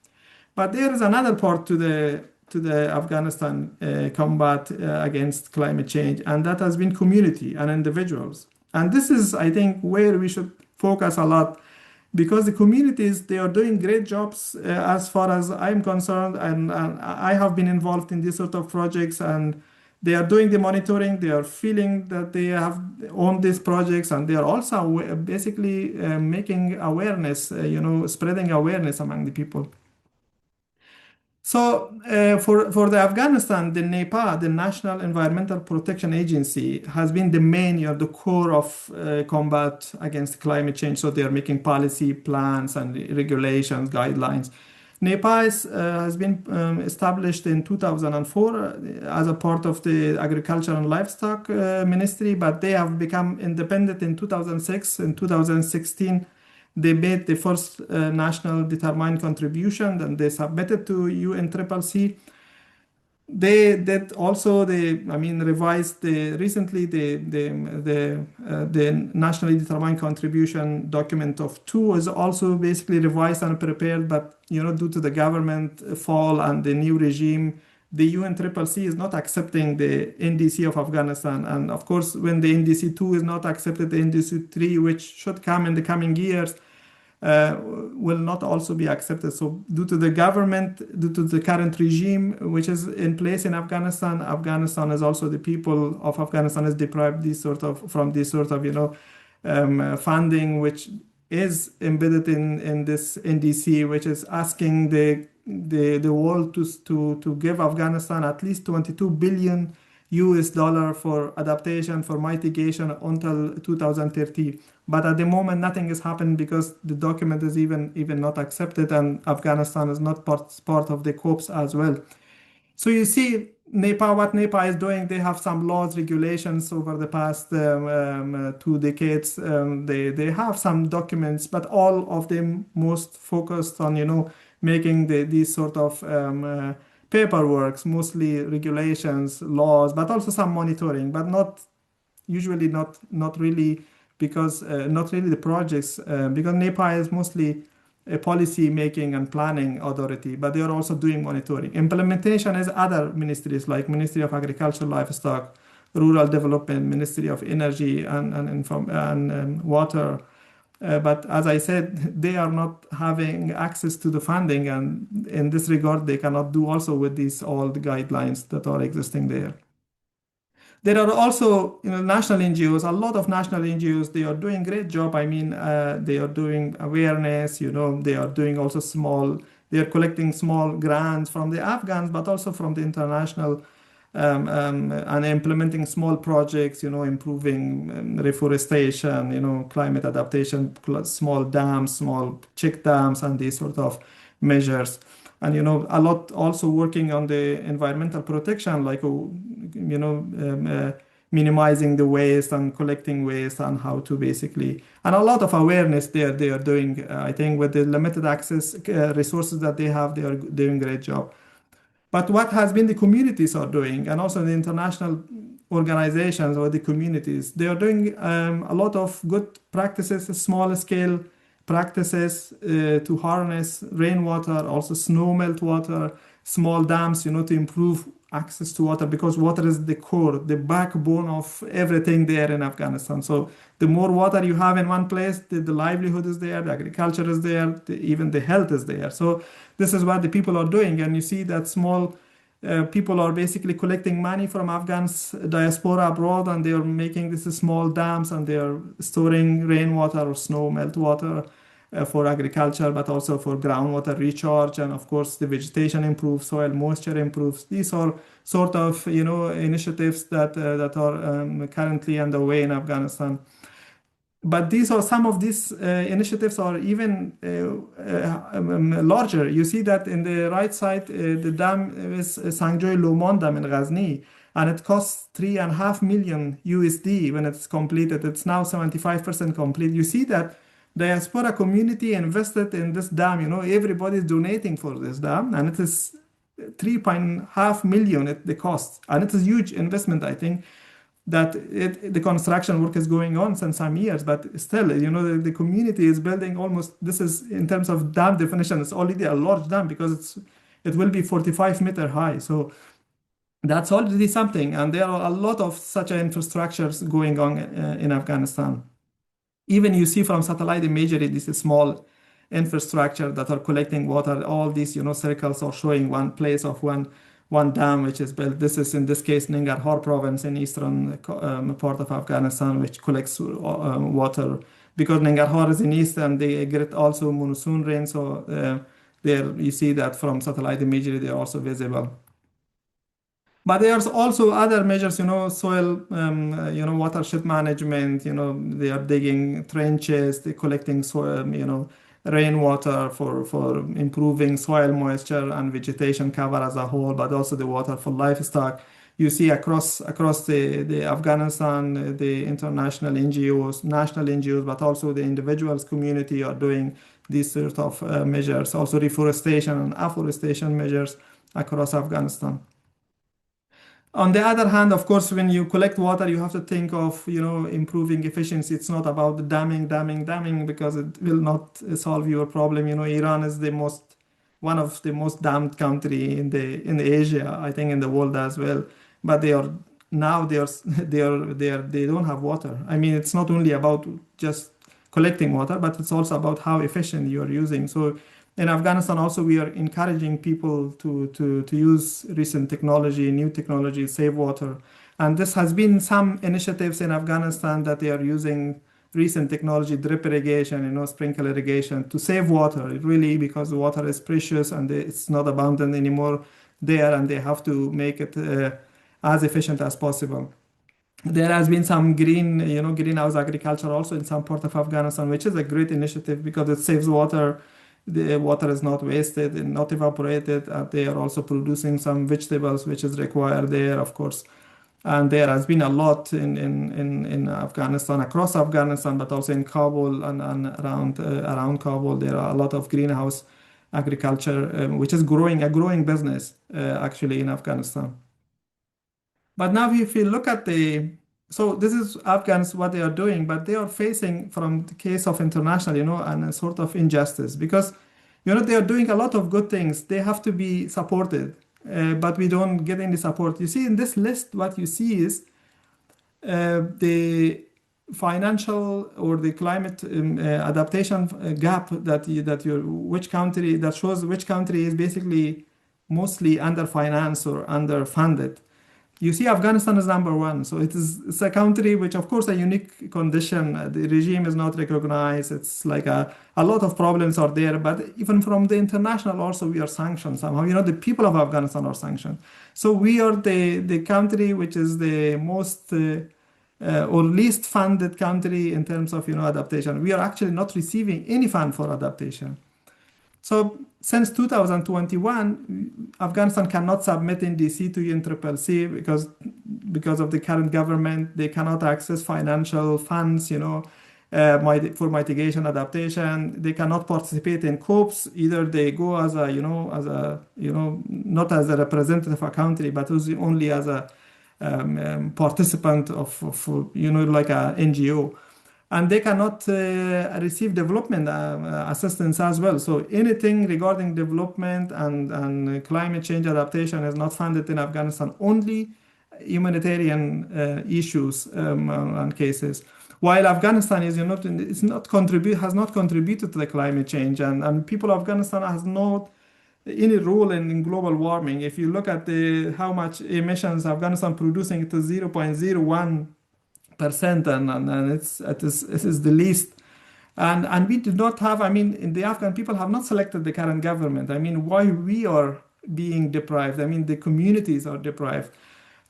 But there is another part to the Afghanistan combat against climate change, and that has been community and individuals. And this is, I think, where we should focus a lot, because the communities, they are doing great jobs as far as I'm concerned, and I have been involved in these sort of projects, and they are doing the monitoring. They are feeling that they have owned these projects, and they are also basically making awareness, spreading awareness among the people. So for the Afghanistan, the NEPA, the National Environmental Protection Agency, has been the main, the core of combat against climate change. So they are making policy plans and regulations, guidelines. NEPA has been established in 2004 as a part of the Agriculture and Livestock Ministry, but they have become independent in 2006. In 2016, they made the first national determined contribution, and they submitted to UNCCC. They did also revised recently the nationally determined contribution document of 2 is also basically revised and prepared, but due to the government fall and the new regime, the UNCCC is not accepting the NDC of Afghanistan. And of course, when the NDC 2 is not accepted, the NDC 3, which should come in the coming years, will not also be accepted. So due to the government, due to the current regime which is in place in Afghanistan, Afghanistan is also, the people of Afghanistan is deprived from this sort of funding, which is embedded in this NDC, which is asking the world to give Afghanistan at least $22 billion for adaptation, for mitigation until 2030. But at the moment, nothing is happening because the document is even not accepted, and Afghanistan is not part of the COPs as well. So you see, what NEPA is doing, they have some laws, regulations over the past 2 decades. They have some documents, but all of them most focused on, making these sort of paperworks, mostly regulations, laws, but also some monitoring, but not really, because not really the projects, because NEPA is mostly a policy making and planning authority, but they are also doing monitoring. Implementation is other ministries like Ministry of Agriculture, Livestock, Rural Development, Ministry of Energy and Water. But as I said, they are not having access to the funding, and in this regard, they cannot do also with all the guidelines that are existing there. There are also, national NGOs, a lot of national NGOs, they are doing great job. I mean, they are doing awareness, they are doing also they are collecting small grants from the Afghans, but also from the international, and implementing small projects, improving reforestation, climate adaptation, small dams, small check dams, and these sort of measures. And, a lot also working on the environmental protection, like, minimizing the waste and collecting waste, and how to basically, and a lot of awareness they are doing. I think with the limited access resources that they have, they are doing a great job. But what has been the communities are doing, and also the international organizations or the communities, they are doing a lot of good practices, small scale practices to harness rainwater, also snow melt water, small dams, to improve access to water, because water is the core, the backbone of everything there in Afghanistan. So the more water you have in one place, the livelihood is there, the agriculture is there, even the health is there. So this is what the people are doing. And you see that small people are basically collecting money from Afghans diaspora abroad, and they are making these small dams, and they are storing rainwater or snow melt water for agriculture, but also for groundwater recharge. And of course, the vegetation improves, soil moisture improves. These are sort of, initiatives that are currently underway in Afghanistan. but these are some of these initiatives are even larger. You see that in the right side, the dam is Sangjoy Lomon Dam in Ghazni, and it costs 3.5 million USD when it's completed. It's now 75% complete. You see that diaspora community invested in this dam. Everybody is donating for this dam, and it is 3.5 million at the cost, and it is a huge investment, I think that the construction work is going on since some years, but still, the community is building almost, this is in terms of dam definition, it's already a large dam because it will be 45-meter high. So that's already something. And there are a lot of such infrastructures going on in Afghanistan. Even you see from satellite imagery, this is small infrastructure that are collecting water. All these, circles are showing one place of one dam which is built. This is in this case Nangarhar province in eastern part of Afghanistan, which collects water because Nangarhar is in east and they get also monsoon rain. So there you see that from satellite imagery they are also visible. But there's also other measures, soil, watershed management, they are digging trenches, they're collecting soil, rainwater for improving soil moisture and vegetation cover as a whole, but also the water for livestock. You see across the Afghanistan, the international NGOs, national NGOs, but also the individuals community are doing these sort of measures, also reforestation and afforestation measures across Afghanistan. On the other hand, of course, when you collect water, you have to think of, improving efficiency. It's not about the damming, because it will not solve your problem. Iran is one of the most dammed country in Asia, I think in the world as well. But they don't have water. I mean, it's not only about just collecting water, but it's also about how efficient you are using. So in Afghanistan, also, we are encouraging people to use recent technology, new technology, save water. And this has been some initiatives in Afghanistan that they are using recent technology, drip irrigation, sprinkle irrigation to save water, really, because the water is precious and it's not abundant anymore there, and they have to make it as efficient as possible. There has been some greenhouse agriculture also in some part of Afghanistan, which is a great initiative because it saves water. The water is not wasted and not evaporated. They are also producing some vegetables, which is required there, of course. And there has been a lot in Afghanistan, across Afghanistan, but also in Kabul and around Kabul. There are a lot of greenhouse agriculture, which is a growing business actually in Afghanistan. But now if you look at so this is Afghans, what they are doing, but they are facing from the case of international, and a sort of injustice because, they are doing a lot of good things. They have to be supported, but we don't get any support. You see in this list, what you see is the financial or the climate adaptation gap that shows which country is basically mostly underfinanced or underfunded. You see, Afghanistan is number one. So it's a country which, of course, a unique condition. The regime is not recognized. It's like a lot of problems are there. But even from the international, also we are sanctioned somehow. The people of Afghanistan are sanctioned. So we are the country which is the most or least funded country in terms of adaptation. We are actually not receiving any fund for adaptation. So since 2021, Afghanistan cannot submit NDC to UNFCCC because of the current government. They cannot access financial funds, for mitigation adaptation. They cannot participate in COPs. Either they go as not as a representative of a country, but only as a participant of like a NGO. And they cannot receive development assistance as well. So anything regarding development and climate change adaptation is not funded in Afghanistan. Only humanitarian issues and cases. While Afghanistan has not contributed to the climate change, and people of Afghanistan has not any role in global warming. If you look at how much emissions Afghanistan producing, it is 0.01%, and it is the least. And we do not have, the Afghan people have not selected the current government. Why we are being deprived? The communities are deprived.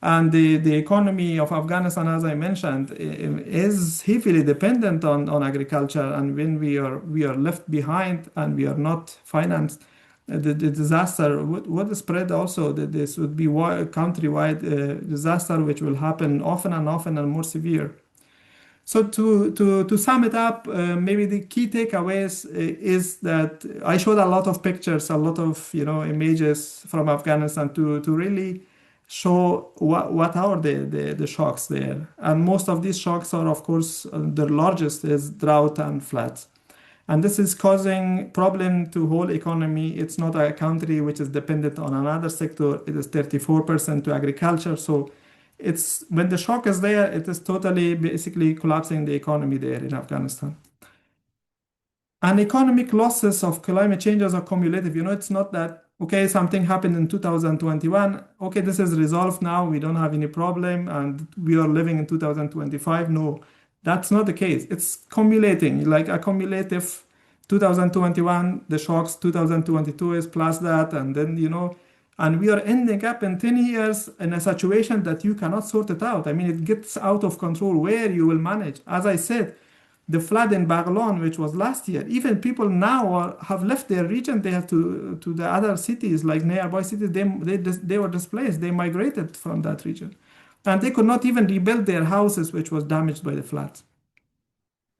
And the economy of Afghanistan, as I mentioned, is heavily dependent on agriculture. And when we are left behind and we are not financed, the disaster would spread also. This would be a countrywide disaster, which will happen often and often and more severe. So to sum it up, maybe the key takeaways is that I showed a lot of pictures, a lot of images from Afghanistan to really show what are the shocks there. And most of these shocks are, of course, the largest is drought and floods. And this is causing problem to whole economy. It's not a country which is dependent on another sector. It is 34% to agriculture. So it's when the shock is there, it is totally basically collapsing the economy there in Afghanistan. And economic losses of climate changes are cumulative. It's not that, okay, something happened in 2021. Okay, this is resolved now. We don't have any problem and we are living in 2025. No, that's not the case. It's cumulating, like a cumulative 2021, the shocks, 2022 is plus that. And then, and we are ending up in 10 years in a situation that you cannot sort it out. I mean, it gets out of control where you will manage. As I said, the flood in Baghlan, which was last year, even people now have left their region. They have to the other cities, like nearby cities. They were displaced. They migrated from that region. And they could not even rebuild their houses, which was damaged by the floods.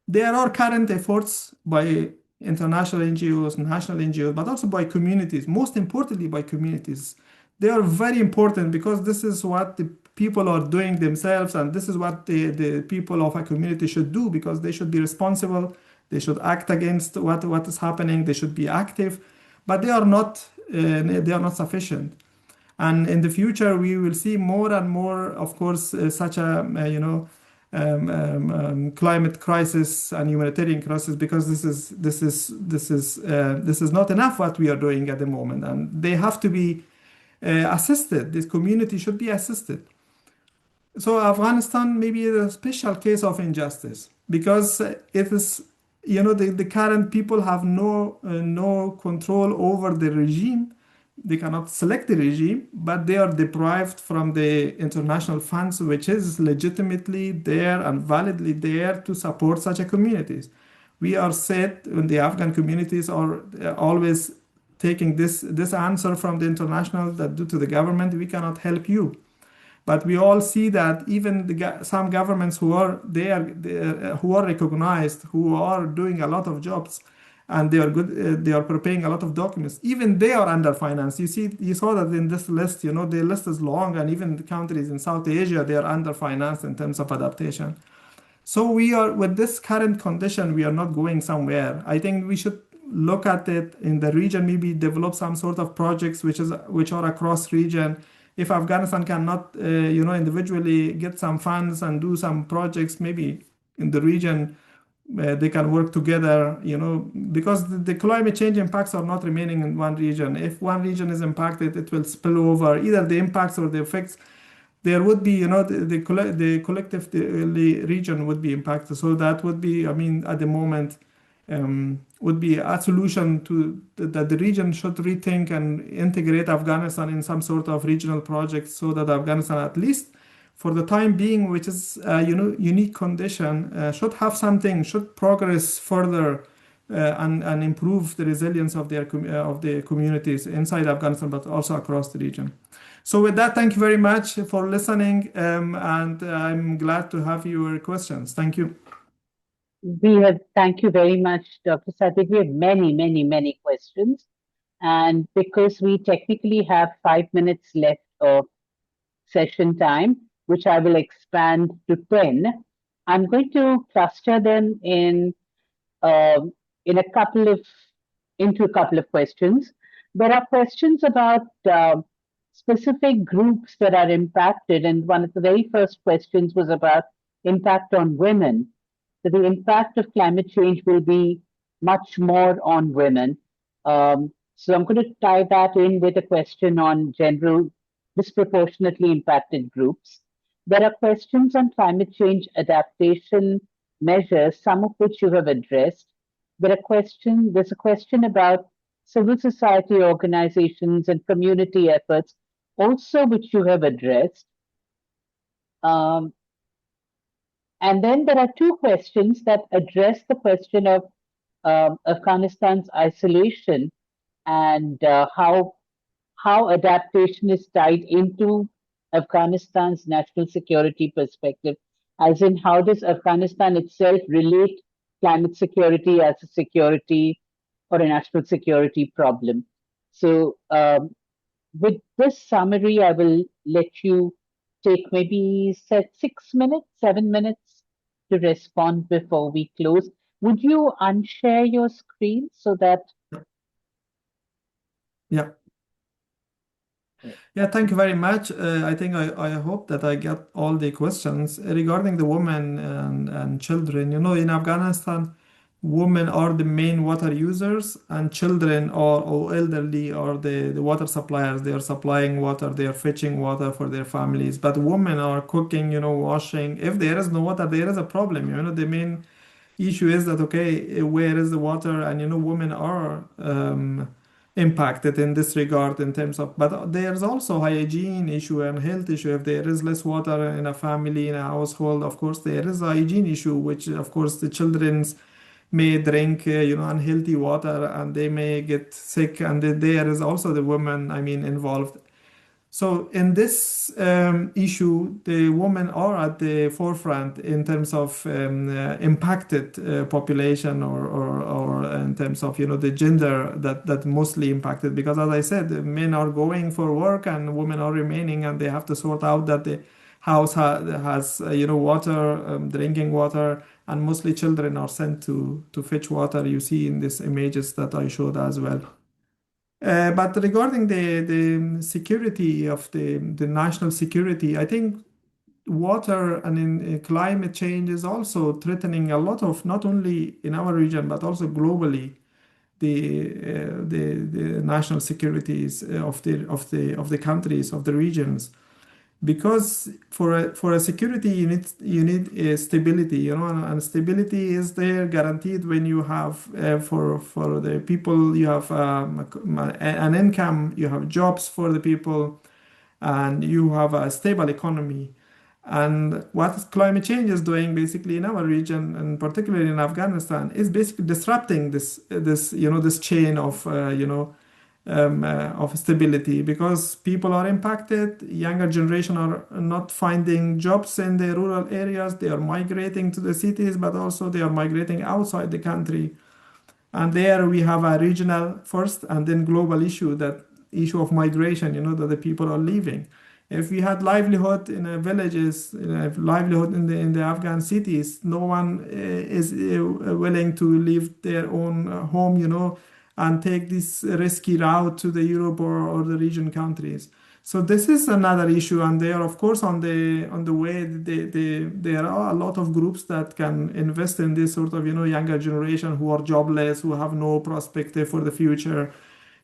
There are current efforts by international NGOs, national NGOs, but also by communities, most importantly by communities. They are very important because this is what the people are doing themselves, and this is what the people of a community should do, because they should be responsible, they should act against what is happening, they should be active, but they are not sufficient. And in the future, we will see more and more, of course, such a climate crisis and humanitarian crisis, because this is not enough what we are doing at the moment, and they have to be assisted. This community should be assisted. So Afghanistan maybe is a special case of injustice because it is, the current people have no control over the regime. They cannot select the regime, but they are deprived from the international funds, which is legitimately there and validly there to support such a communities. We are said when the Afghan communities are always taking this answer from the international that due to the government, we cannot help you. But we all see that even some governments who are there, who are recognized, who are doing a lot of jobs, and they are good, they are preparing a lot of documents, even they are underfinanced. You saw that in this list, the list is long, and even the countries in South Asia, they are underfinanced in terms of adaptation. So we are, with this current condition, we are not going somewhere. I think we should look at it in the region, maybe develop some sort of projects which are across region. If Afghanistan cannot, individually get some funds and do some projects, maybe in the region, they can work together, because the climate change impacts are not remaining in one region. If one region is impacted, it will spill over, either the impacts or the effects. There would be, the collective region would be impacted. So that would be, at the moment, would be a solution to that the region should rethink and integrate Afghanistan in some sort of regional project, so that Afghanistan, at least for the time being, which is a unique condition, should have something, should progress further and improve the resilience of the communities inside Afghanistan, but also across the region. So with that, thank you very much for listening, and I'm glad to have your questions. Thank you. Thank you very much, Dr. Sadid. We have many, many, many questions. And because we technically have 5 minutes left of session time, which I will expand to 10, I'm going to cluster them into a couple of questions. There are questions about specific groups that are impacted, and one of the very first questions was about impact on women. So the impact of climate change will be much more on women. So I'm going to tie that in with a question on general disproportionately impacted groups. There are questions on climate change adaptation measures, some of which you have addressed. There's a question about civil society organizations and community efforts, also which you have addressed. Um, and then there are two questions that address the question of Afghanistan's isolation and how adaptation is tied into Afghanistan's national security perspective, as in how does Afghanistan itself relate climate security as a security or a national security problem. So, with this summary, I will let you take maybe 6 minutes, 7 minutes to respond before we close. Would you unshare your screen so that? Yeah. Yeah, thank you very much. I think I hope that I get all the questions regarding the women and children. You know, in Afghanistan, women are the main water users, and children or elderly are the water suppliers. They are supplying water, they are fetching water for their families. But women are cooking, you know, washing. If there is no water, there is a problem. You know, the main issue is that, okay, where is the water? And, you know, women are impacted in this regard in terms of, but there's also hygiene issue and health issue. If there is less water in a family, in a household, of course there is a hygiene issue, which of course the children's may drink you know, unhealthy water and they may get sick, and there is also the women, I mean, involved. So in this issue, the women are at the forefront in terms of impacted population, or in terms of, you know, the gender that mostly impacted, because as I said, men are going for work and women are remaining, and they have to sort out that the house has you know, water, drinking water, and mostly children are sent to fetch water. You see in these images that I showed as well. But regarding the security of the national security, I think water and in climate change is also threatening a lot of, not only in our region but also globally, the national securities of the countries, of the regions, because for a security you need a stability, you know, and stability is there guaranteed when you have for the people, you have an income, you have jobs for the people, and you have a stable economy. And what climate change is doing basically in our region, and particularly in Afghanistan, is basically disrupting this you know, this chain of stability, because people are impacted. Younger generation are not finding jobs in the rural areas. They are migrating to the cities, but also they are migrating outside the country. And there we have a regional first and then global issue, that issue of migration, you know, that the people are leaving. If we had livelihood in the villages, livelihood in the Afghan cities, no one is willing to leave their own home, you know, and take this risky route to the Europe or the region countries. So this is another issue, and they are of course on the way. There are a lot of groups that can invest in this sort of, you know, younger generation who are jobless, who have no perspective for the future.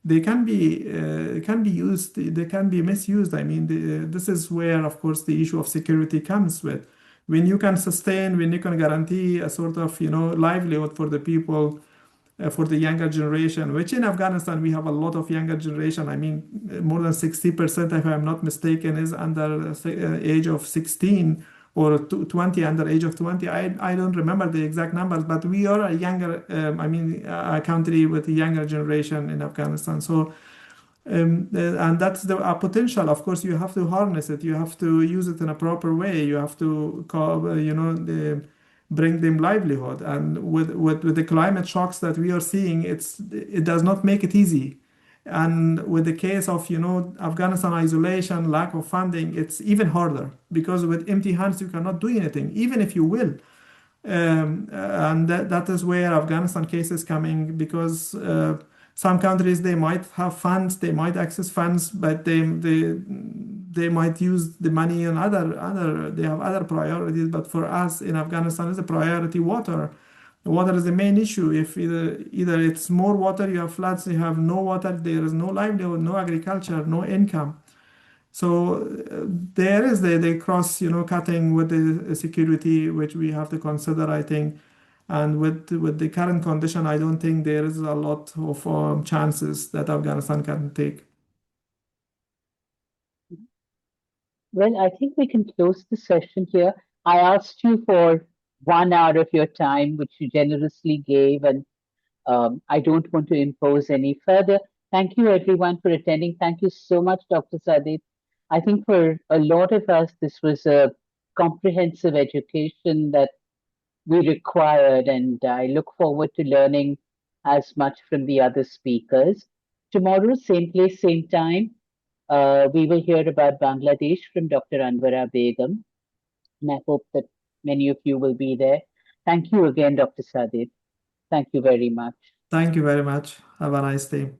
They can be used, they can be misused. I mean, this is where, of course, the issue of security comes with. When you can sustain, when you can guarantee a sort of, you know, livelihood for the people, for the younger generation, which in Afghanistan we have a lot of younger generation. I mean, more than 60%, if I'm not mistaken, is under age of 16 or 20, under age of 20. I don't remember the exact numbers, but we are a younger, a country with a younger generation in Afghanistan. So, and that's the potential. Of course, you have to harness it. You have to use it in a proper way. You have to bring them livelihood. And with the climate shocks that we are seeing, it does not make it easy. And with the case of, you know, Afghanistan isolation, lack of funding, it's even harder, because with empty hands you cannot do anything, even if you will. And that is where Afghanistan case is coming, because some countries, they might have funds, they might access funds, but they might use the money on they have other priorities. But for us in Afghanistan, is a priority water. Water is the main issue. If either it's more water, you have floods, you have no water, there is no livelihood, no agriculture, no income. So there is the cross, you know, cutting with the security, which we have to consider, I think. And with the current condition, I don't think there is a lot of chances that Afghanistan can take. Well, I think we can close the session here. I asked you for 1 hour of your time, which you generously gave, and I don't want to impose any further. Thank you, everyone, for attending. Thank you so much, Dr. Sadid. I think for a lot of us, this was a comprehensive education that we required, and I look forward to learning as much from the other speakers. Tomorrow, same place, same time, we will hear about Bangladesh from Dr. Anwara Begum, and I hope that many of you will be there. Thank you again, Dr. Sadid. Thank you very much. Thank you very much. Have a nice day.